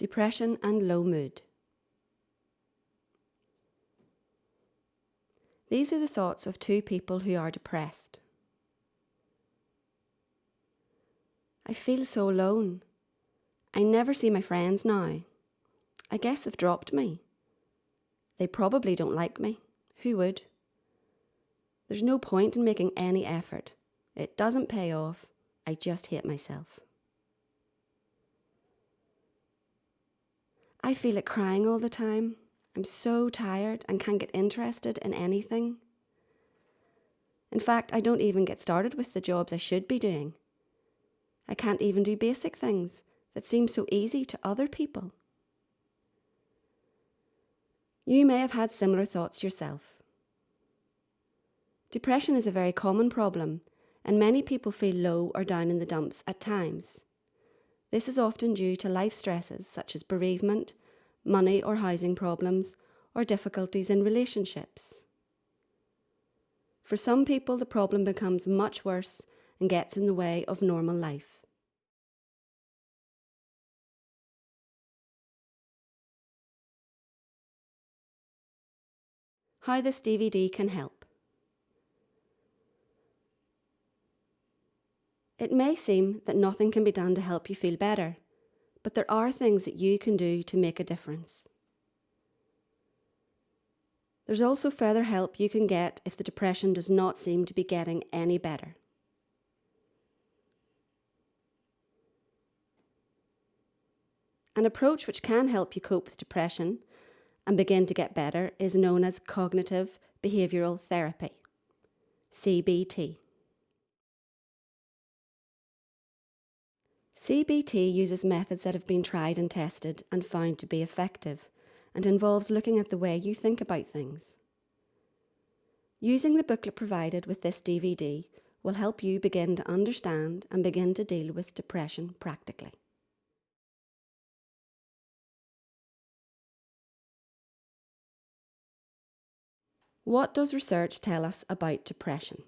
Depression and low mood. These are the thoughts of two people who are depressed. I feel so alone. I never see my friends now. I guess they've dropped me. They probably don't like me. Who would? There's no point in making any effort. It doesn't pay off. I just hate myself. I feel like crying all the time. I'm so tired and can't get interested in anything. In fact, I don't even get started with the jobs I should be doing. I can't even do basic things that seem so easy to other people. You may have had similar thoughts yourself. Depression is a very common problem, and many people feel low or down in the dumps at times. This is often due to life stresses such as bereavement, money or housing problems, or difficulties in relationships. For some people, the problem becomes much worse and gets in the way of normal life. How this DVD can help. It may seem that nothing can be done to help you feel better, but there are things that you can do to make a difference. There's also further help you can get if the depression does not seem to be getting any better. An approach which can help you cope with depression and begin to get better is known as cognitive behavioural therapy, CBT. CBT uses methods that have been tried and tested and found to be effective, and involves looking at the way you think about things. Using the booklet provided with this DVD will help you begin to understand and begin to deal with depression practically. What does research tell us about depression?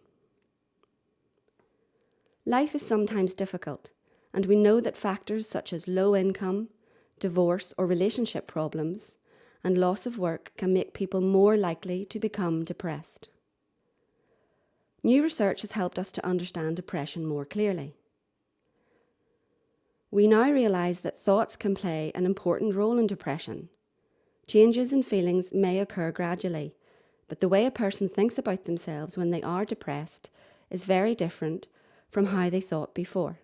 Life is sometimes difficult, and we know that factors such as low income, divorce or relationship problems, and loss of work can make people more likely to become depressed. New research has helped us to understand depression more clearly. We now realise that thoughts can play an important role in depression. Changes in feelings may occur gradually, but the way a person thinks about themselves when they are depressed is very different from how they thought before.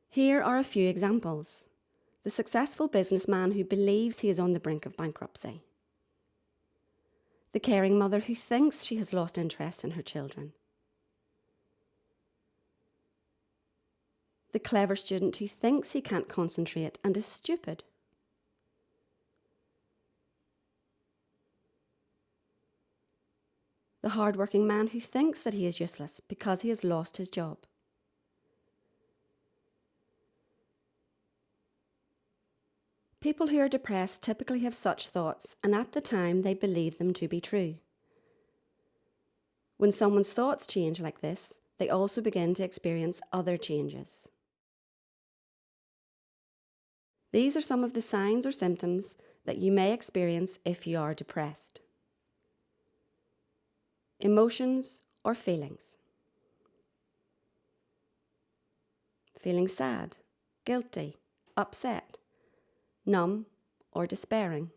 Here are a few examples. The successful businessman who believes he is on the brink of bankruptcy. The caring mother who thinks she has lost interest in her children. The clever student who thinks he can't concentrate and is stupid. The hard-working man who thinks that he is useless because he has lost his job. People who are depressed typically have such thoughts, and at the time they believe them to be true. When someone's thoughts change like this, they also begin to experience other changes. These are some of the signs or symptoms that you may experience if you are depressed. Emotions or feelings. Feeling sad, guilty, upset, numb or despairing.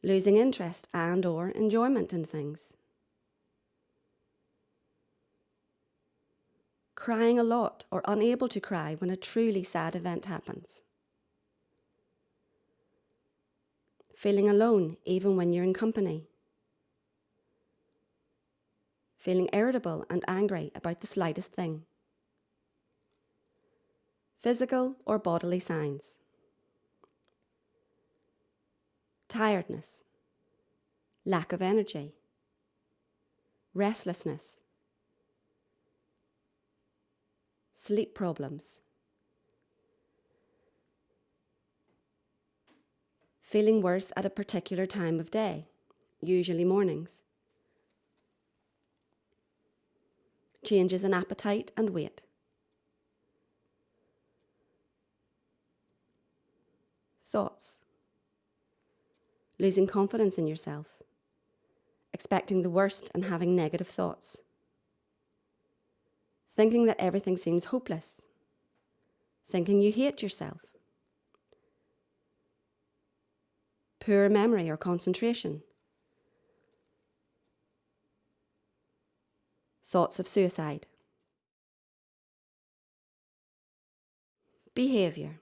Losing interest and or enjoyment in things. Crying a lot or unable to cry when a truly sad event happens. Feeling alone even when you're in company. Feeling irritable and angry about the slightest thing. Physical or bodily signs. Tiredness, lack of energy, restlessness, sleep problems, feeling worse at a particular time of day, usually mornings, changes in appetite and weight. Thoughts: losing confidence in yourself, expecting the worst and having negative thoughts, thinking that everything seems hopeless, thinking you hate yourself, poor memory or concentration, thoughts of suicide. Behaviour: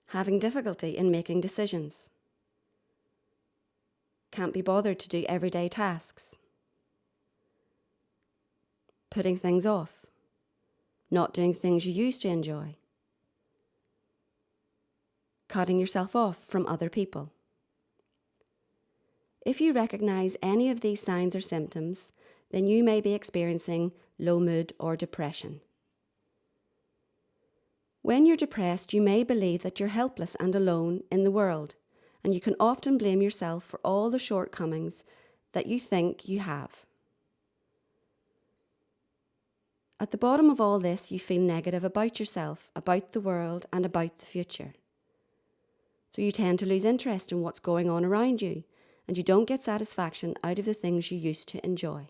having difficulty in making decisions, can't be bothered to do everyday tasks, putting things off, not doing things you used to enjoy, cutting yourself off from other people. If you recognise any of these signs or symptoms, then you may be experiencing low mood or depression. When you're depressed, you may believe that you're helpless and alone in the world, and you can often blame yourself for all the shortcomings that you think you have. At the bottom of all this, you feel negative about yourself, about the world, and about the future. So you tend to lose interest in what's going on around you, and you don't get satisfaction out of the things you used to enjoy.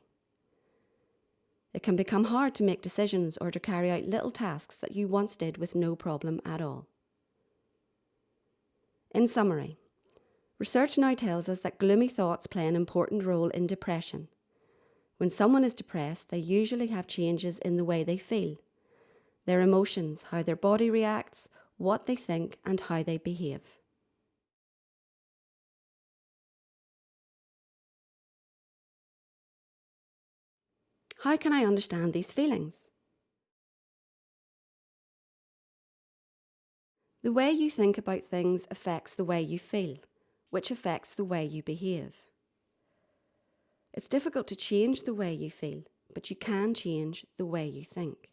It can become hard to make decisions or to carry out little tasks that you once did with no problem at all. In summary, research now tells us that gloomy thoughts play an important role in depression. When someone is depressed, they usually have changes in the way they feel, their emotions, how their body reacts, what they think, and how they behave. How can I understand these feelings? The way you think about things affects the way you feel, which affects the way you behave. It's difficult to change the way you feel, but you can change the way you think.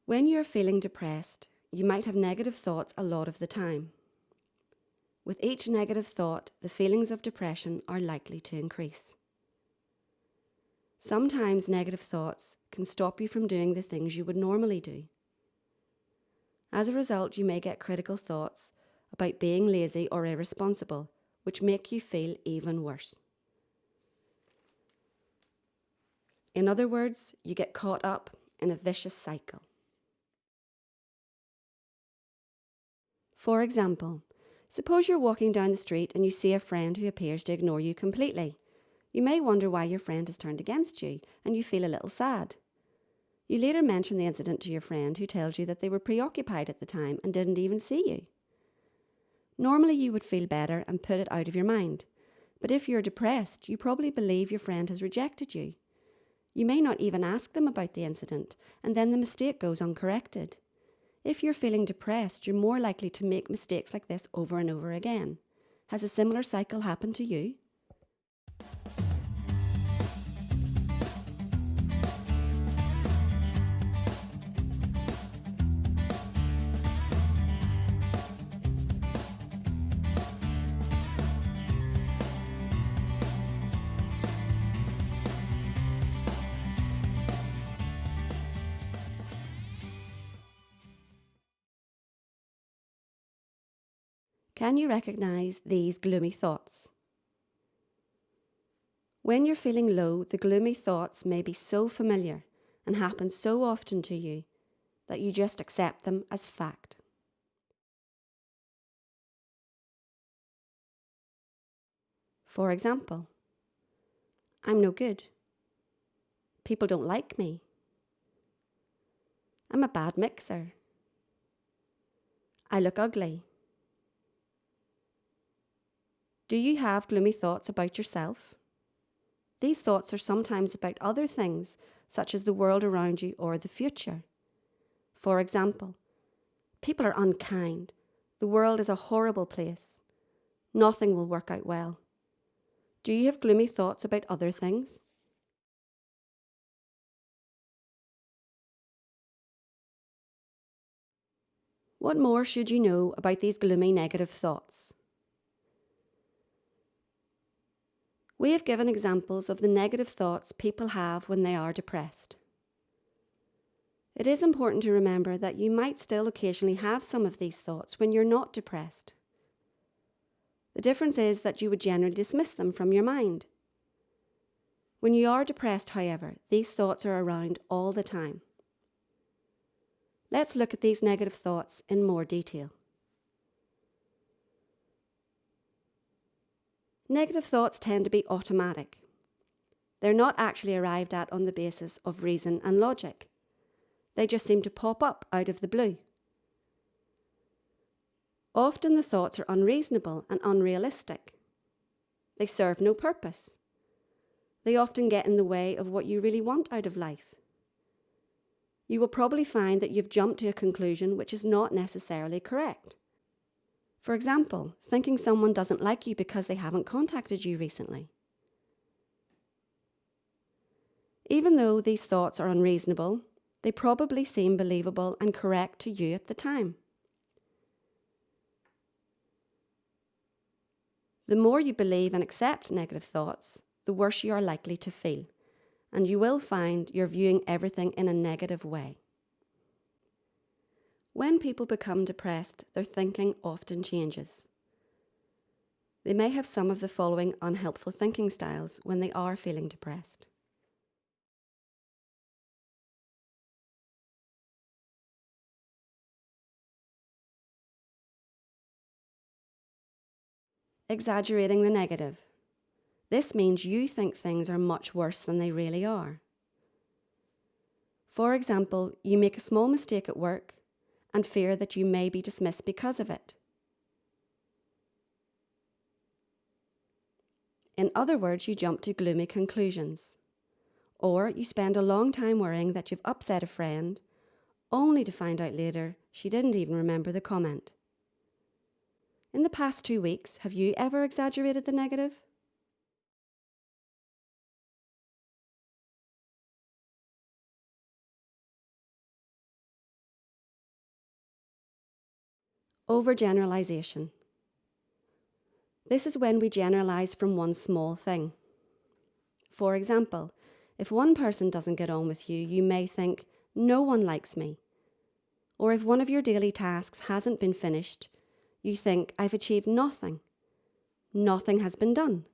When you're feeling depressed, you might have negative thoughts a lot of the time. With each negative thought, the feelings of depression are likely to increase. Sometimes negative thoughts can stop you from doing the things you would normally do. As a result, you may get critical thoughts about being lazy or irresponsible, which make you feel even worse. In other words, you get caught up in a vicious cycle. For example, suppose you're walking down the street and you see a friend who appears to ignore you completely. You may wonder why your friend has turned against you, and you feel a little sad. You later mention the incident to your friend, who tells you that they were preoccupied at the time and didn't even see you. Normally you would feel better and put it out of your mind, but if you're depressed, you probably believe your friend has rejected you. You may not even ask them about the incident, and then the mistake goes uncorrected. If you're feeling depressed, you're more likely to make mistakes like this over and over again. Has a similar cycle happened to you? Can you recognise these gloomy thoughts? When you're feeling low, the gloomy thoughts may be so familiar and happen so often to you that you just accept them as fact. For example, I'm no good. People don't like me. I'm a bad mixer. I look ugly. Do you have gloomy thoughts about yourself? These thoughts are sometimes about other things, such as the world around you or the future. For example, people are unkind. The world is a horrible place. Nothing will work out well. Do you have gloomy thoughts about other things? What more should you know about these gloomy negative thoughts? We have given examples of the negative thoughts people have when they are depressed. It is important to remember that you might still occasionally have some of these thoughts when you're not depressed. The difference is that you would generally dismiss them from your mind. When you are depressed, however, these thoughts are around all the time. Let's look at these negative thoughts in more detail. Negative thoughts tend to be automatic. They're not actually arrived at on the basis of reason and logic. They just seem to pop up out of the blue. Often the thoughts are unreasonable and unrealistic. They serve no purpose. They often get in the way of what you really want out of life. You will probably find that you've jumped to a conclusion which is not necessarily correct. For example, thinking someone doesn't like you because they haven't contacted you recently. Even though these thoughts are unreasonable, they probably seem believable and correct to you at the time. The more you believe and accept negative thoughts, the worse you are likely to feel, and you will find you're viewing everything in a negative way. When people become depressed, their thinking often changes. They may have some of the following unhelpful thinking styles when they are feeling depressed. Exaggerating the negative. This means you think things are much worse than they really are. For example, you make a small mistake at work and fear that you may be dismissed because of it. In other words, you jump to gloomy conclusions. Or you spend a long time worrying that you've upset a friend, only to find out later she didn't even remember the comment. In the past 2 weeks, have you ever exaggerated the negative? Overgeneralization. This is when we generalize from one small thing. For example, if one person doesn't get on with you, you may think, no one likes me. Or if one of your daily tasks hasn't been finished, you think, I've achieved nothing. Nothing has been done.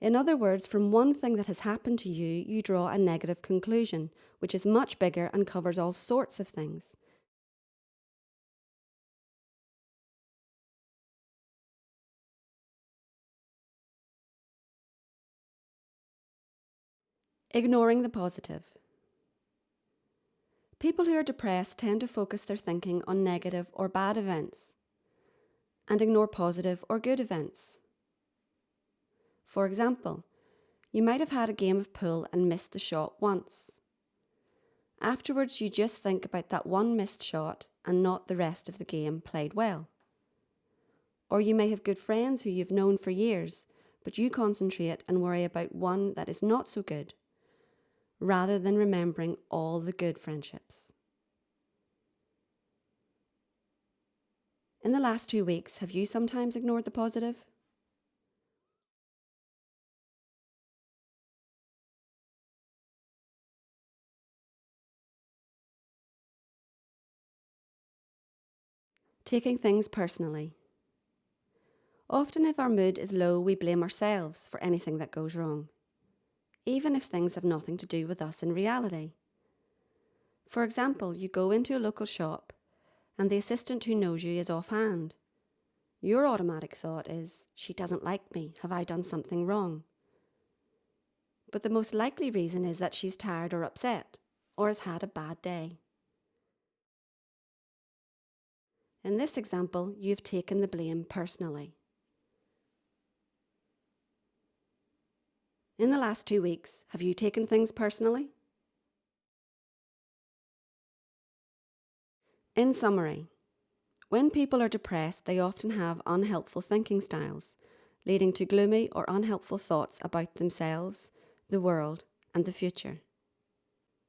In other words, from one thing that has happened to you, you draw a negative conclusion, which is much bigger and covers all sorts of things. Ignoring the positive. People who are depressed tend to focus their thinking on negative or bad events and ignore positive or good events. For example, you might have had a game of pool and missed the shot once. Afterwards, you just think about that one missed shot and not the rest of the game played well. Or you may have good friends who you've known for years, but you concentrate and worry about one that is not so good, rather than remembering all the good friendships. In the last 2 weeks, have you sometimes ignored the positive? Taking things personally. Often if our mood is low, we blame ourselves for anything that goes wrong, even if things have nothing to do with us in reality. For example, you go into a local shop and the assistant who knows you is offhand. Your automatic thought is, she doesn't like me, have I done something wrong? But the most likely reason is that she's tired or upset, or has had a bad day. In this example, you've taken the blame personally. In the last 2 weeks, have you taken things personally? In summary, when people are depressed, they often have unhelpful thinking styles, leading to gloomy or unhelpful thoughts about themselves, the world, and the future.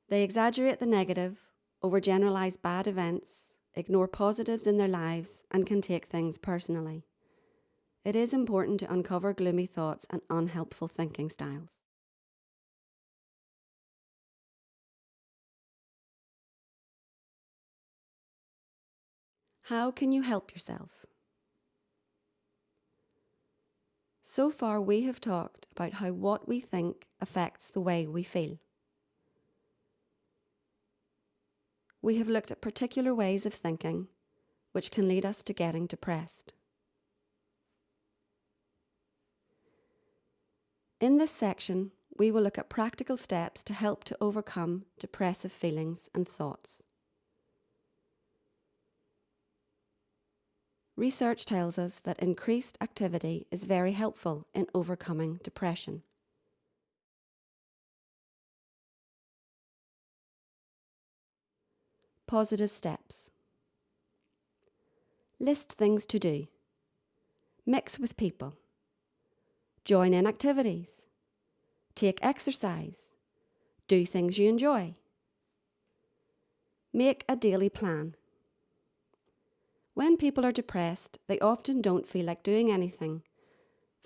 They exaggerate the negative, overgeneralize bad events, ignore positives in their lives, and can take things personally. it is important to uncover gloomy thoughts and unhelpful thinking styles. How can you help yourself? So far, we have talked about how what we think affects the way we feel. We have looked at particular ways of thinking which can lead us to getting depressed. In this section, we will look at practical steps to help to overcome depressive feelings and thoughts. Research tells us that increased activity is very helpful in overcoming depression. Positive steps. List things to do. Mix with people. Join in activities. Take exercise. Do things you enjoy. Make a daily plan. When people are depressed, they often don't feel like doing anything,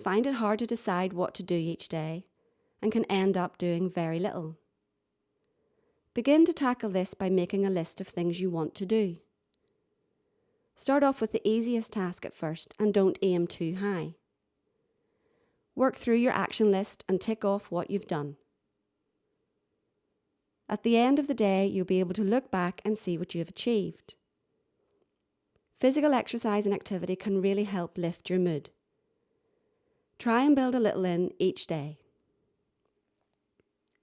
find it hard to decide what to do each day, and can end up doing very little. Begin to tackle this by making a list of things you want to do. Start off with the easiest task at first and don't aim too high. Work through your action list and tick off what you've done. At the end of the day, you'll be able to look back and see what you have achieved. Physical exercise and activity can really help lift your mood. Try and build a little in each day.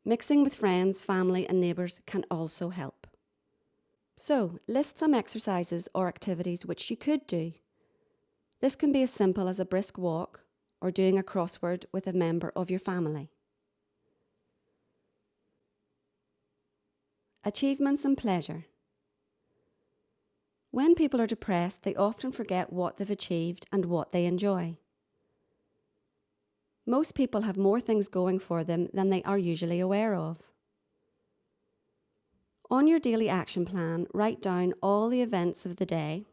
Mixing with friends, family and neighbours can also help. So, list some exercises or activities which you could do. This can be as simple as a brisk walk or doing a crossword with a member of your family. Achievements and pleasure. When people are depressed, they often forget what they've achieved and what they enjoy. Most people have more things going for them than they are usually aware of. On your daily action plan, write down all the events of the day.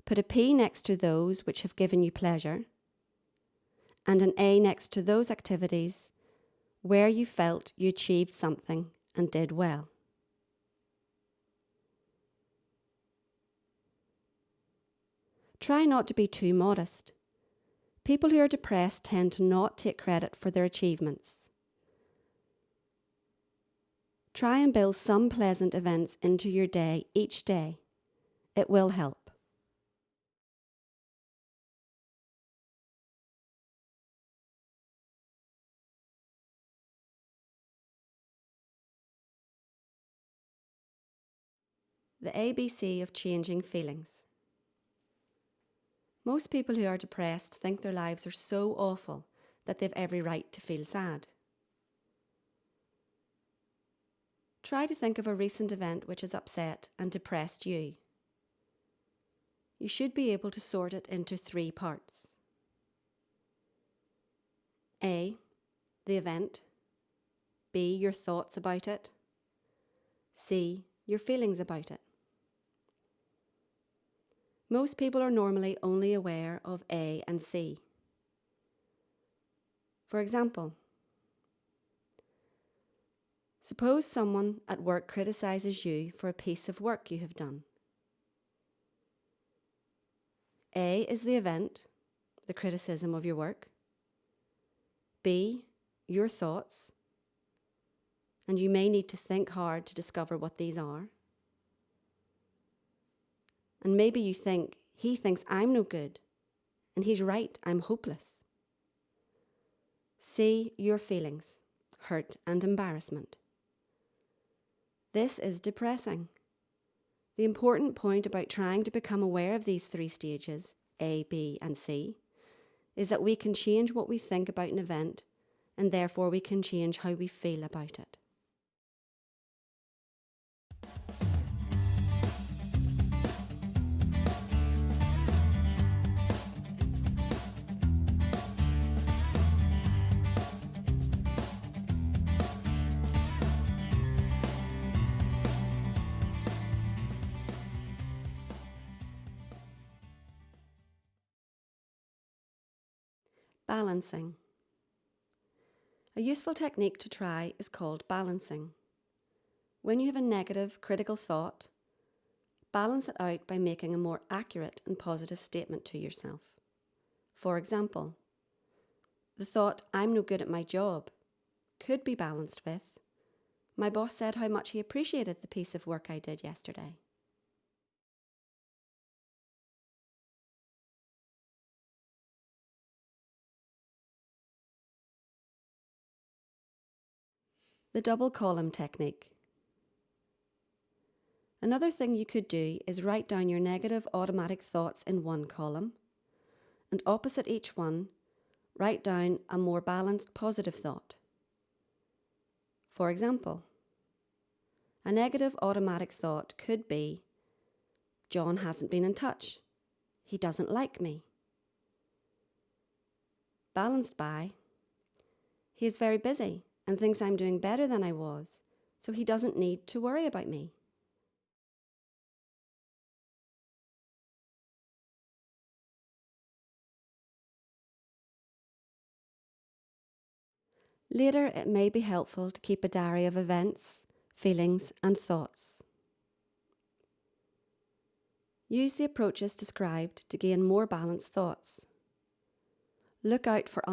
Put a P next to those which have given you pleasure, and an A next to those activities where you felt you achieved something and did well. Try not to be too modest. People who are depressed tend to not take credit for their achievements. Try and build some pleasant events into your day each day. It will help. The ABC of changing feelings. Most people who are depressed think their lives are so awful that they've every right to feel sad. Try to think of a recent event which has upset and depressed you. You should be able to sort it into 3 parts. A. The event. B. Your thoughts about it. C. Your feelings about it. Most people are normally only aware of A and C. For example, suppose someone at work criticises you for a piece of work you have done. A is the event, the criticism of your work. B, your thoughts, and you may need to think hard to discover what these are. And maybe you think, he thinks I'm no good, and he's right, I'm hopeless. C, your feelings, hurt and embarrassment. This is depressing. The important point about trying to become aware of these 3 stages, A, B and C, is that we can change what we think about an event, and therefore we can change how we feel about it. Balancing. A useful technique to try is called balancing. When you have a negative, critical thought, balance it out by making a more accurate and positive statement to yourself. For example, the thought, "I'm no good at my job," could be balanced with, "My boss said how much he appreciated the piece of work I did yesterday." The double column technique. Another thing you could do is write down your negative automatic thoughts in one column, and opposite each one, write down a more balanced positive thought. For example, a negative automatic thought could be, "John hasn't been in touch. He doesn't like me." Balanced by, "He is very busy and thinks I'm doing better than I was, so he doesn't need to worry about me." Later, it may be helpful to keep a diary of events, feelings, and thoughts. Use the approaches described to gain more balanced thoughts. Look out for